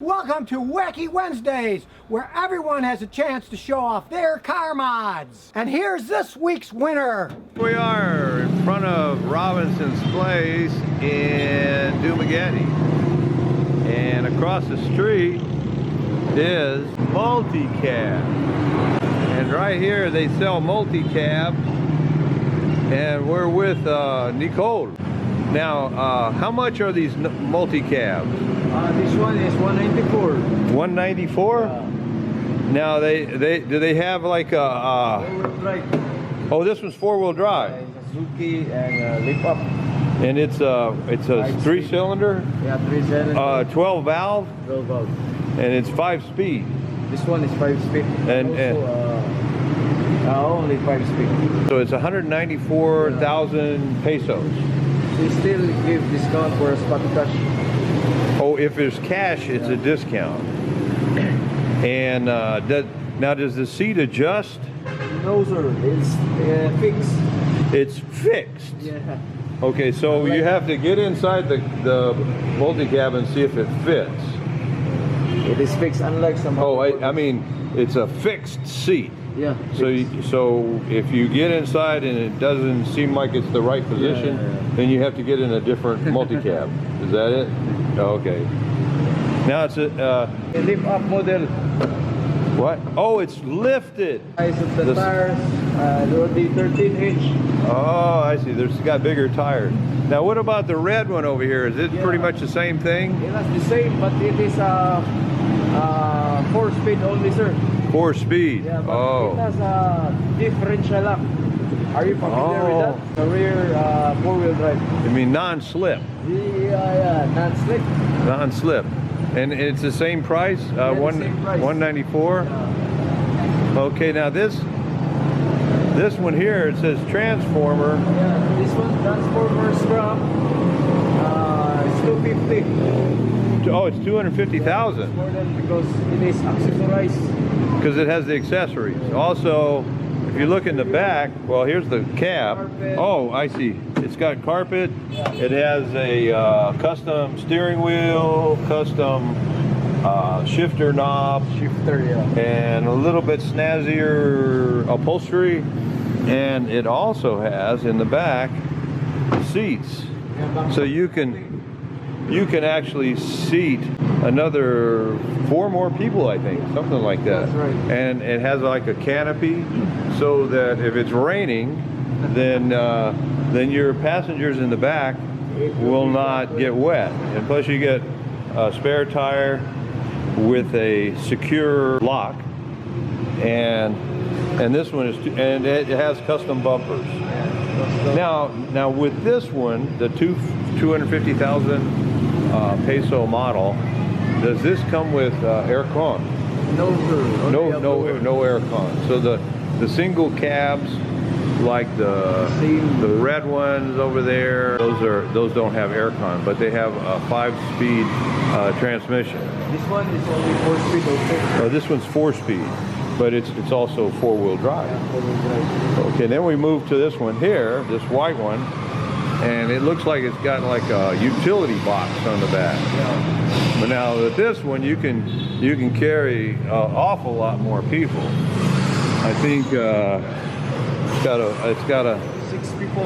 Welcome to Wacky Wednesdays, where everyone has a chance to show off their car mods. And here's this week's winner. We are in front of Robinson's place in Dumageddon. And across the street is multicab. And right here they sell multicab. And we're with Nicole. Now, how much are these multicabs? This one is 194. 194? Now do they have like a Forward drive. oh, this one's four-wheel drive. Suzuki and lift up. And it's a three-cylinder? Yeah, 3-cylinder. 12 valve? 12 valve. And it's 5-speed. This one is 5-speed. And only 5-speed. So it's 194,000 pesos. We still give discount for a Scotty cash. Oh, if there's cash, it's a discount. And now does the seat adjust? No, sir. It's fixed. It's fixed. Yeah. Okay, so you have to get inside the multi-cab and see if it fits. It is fixed, unlike some. Oh, I mean, it's a fixed seat. Yeah. So if you get inside and it doesn't seem like it's the right position, then you have to get in a different multi-cab. Is that it? Oh, okay. Now it's a lift up model. what? Oh, it's lifted. Size of the tires, it will be 13-inch. Oh, I see. It's got bigger tires. Now, what about the red one over here? Is it pretty much the same thing? Yeah, that's the same, but it is 4-speed only, sir. 4-speed. Yeah, but oh. it has a differential lock. Are you familiar with that? The rear 4-wheel drive. I mean non-slip. Yeah, non-slip. Non-slip. And it's the same price? Same price. 194? Yeah. Okay, now this one here, it says transformer. Yeah, this one, transformer scrap. It's 250. Oh, it's 250,000. More than because it is accessorized. Because it has the accessories. Also, if you look in the back, well, here's the cab. Carpet. Oh, I see. It's got carpet. Yeah. It has a custom steering wheel, custom shifter knob, Shifter, yeah. and a little bit snazzier upholstery. And it also has in the back seats, so you can actually seat another 4 more people, I think, something like that. That's right. And it has like a canopy, so that if it's raining, then your passengers in the back will not get wet. And plus, you get a spare tire with a secure lock, and this one is and it has custom bumpers. Now with this one, the 250,000 peso model, does this come with aircon? No, sir. No aircon. So the single cabs, like the red ones over there, those don't have aircon, but they have a 5-speed transmission. This one is only 4-speed also. Oh, this one's 4-speed, but it's also 4-wheel drive. Yeah, 4-wheel drive. Okay, then we move to this one here, this white one, and it looks like it's got like a utility box on the back. Yeah. But now with this one, you can carry an awful lot more people. I think it's got a 6 people.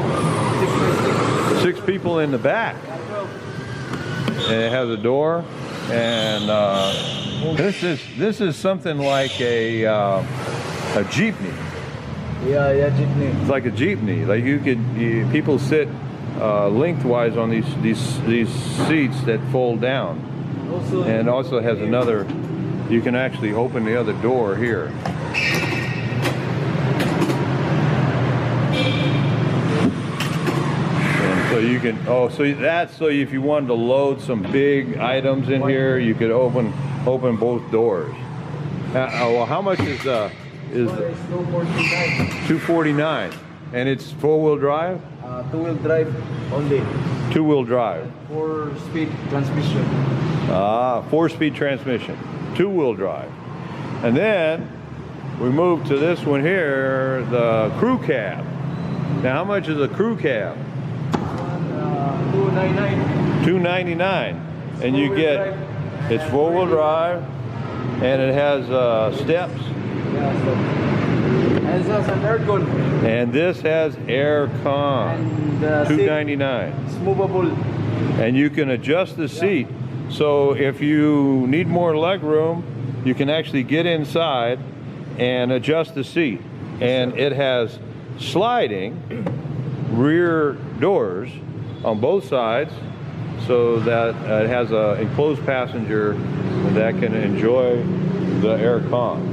6 people in the back, and it has a door. And this is something like a jeepney. Yeah, jeepney. It's like a jeepney. Like people sit lengthwise on these seats that fold down. Also, And also has another. You can actually open the other door here. So you can, so if you wanted to load some big items in here, you could open both doors. Well, how much is 249? And it's 4-wheel drive? 2-wheel drive only. 2-wheel drive. 4-speed transmission. 4-speed transmission. 2-wheel drive. And then we move to this one here, the crew cab. Now, how much is a crew cab? $299. $299. And you get It's four-wheel drive, and it has steps. Yeah, so. And it has an aircon. And this has air con. And $299. It's movable. And you can adjust the seat. So if you need more leg room, you can actually get inside and adjust the seat. And it has sliding rear doors on both sides, so that it has an enclosed passenger that can enjoy the air con.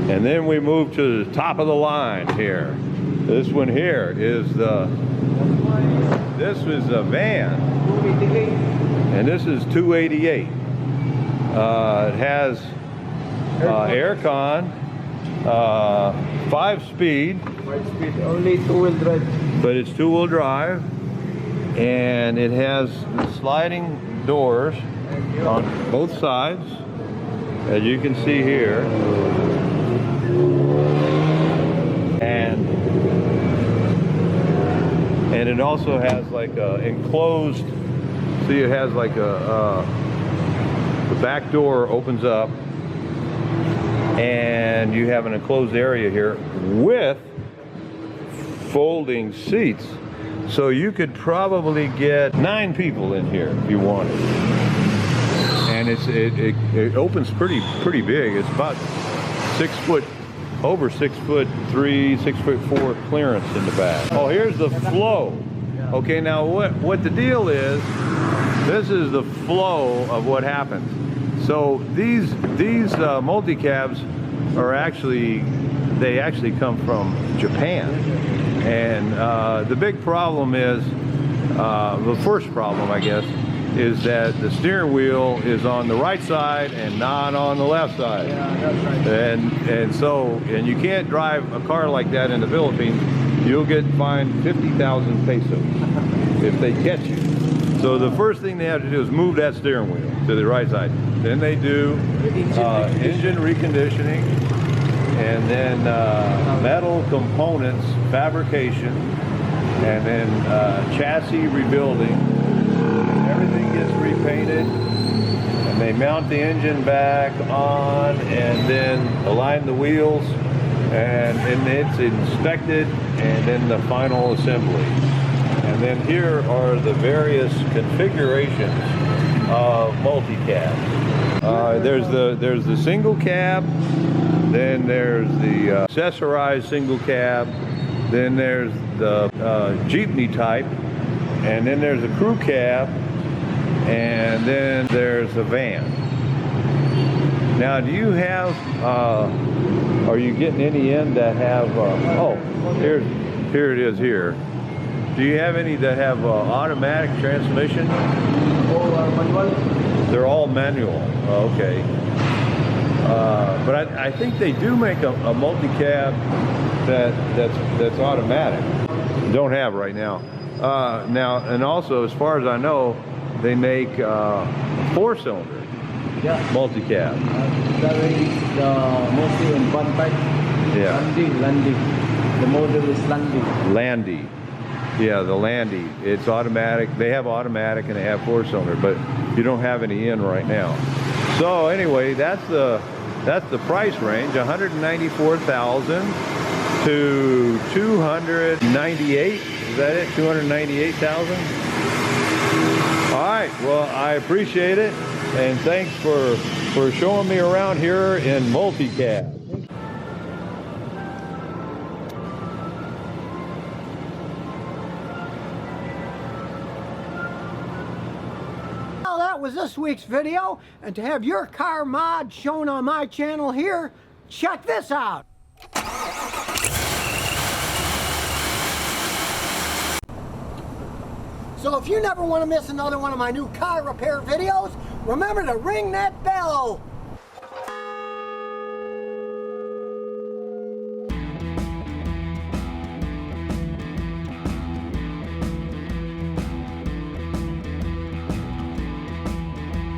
And then we move to the top of the line here. This one here is this is a van, 288. and this is 288. It has air con, 5-speed, 5-speed, only two-wheel drive. but it's two-wheel drive, and it has sliding doors on both sides, as you can see here. And it also has like a enclosed, see, it has like the back door opens up, and you have an enclosed area here with folding seats. So you could probably get 9 people in here if you wanted. And it opens pretty big. It's about 6 foot, over 6'3", 6'4" clearance in the back. Oh, here's the flow. Okay, now what the deal is, this is the flow of what happens. So these multicabs are actually come from Japan. And the big problem is, the first problem, I guess, is that the steering wheel is on the right side and not on the left side. Yeah, that's right. And you can't drive a car like that in the Philippines. You'll get fined 50,000 pesos if they catch you. So the first thing they have to do is move that steering wheel to the right side. Then they do engine reconditioning, and then metal components fabrication, and then chassis rebuilding. Everything gets repainted, and they mount the engine back on, and then align the wheels, and then it's inspected, and then the final assembly. And then here are the various configurations of multicabs. There's the single cab, then there's the accessorized single cab, then there's the jeepney type, and then there's a crew cab, and then there's a van. Now, do you have, are you getting any in that have, here it is here. Do you have any that have automatic transmission? Manual. They're all manual. Oh, okay. But I think they do make a multi-cab that's automatic. Don't have right now. Now, and also, as far as I know, they make 4-cylinder multi-cab. That is mostly in one type. Yeah. Landy. The model is Landy. Landy. Yeah, the Landy. It's automatic. They have automatic and they have 4-cylinder, but you don't have any in right now. So anyway, that's the price range, 194,000 to 298. Is that it? 298,000. All right. Well, I appreciate it, and thanks for showing me around here in multicab. Well, that was this week's video, and to have your car mod shown on my channel here, check this out. So if you never want to miss another one of my new car repair videos, remember to ring that bell.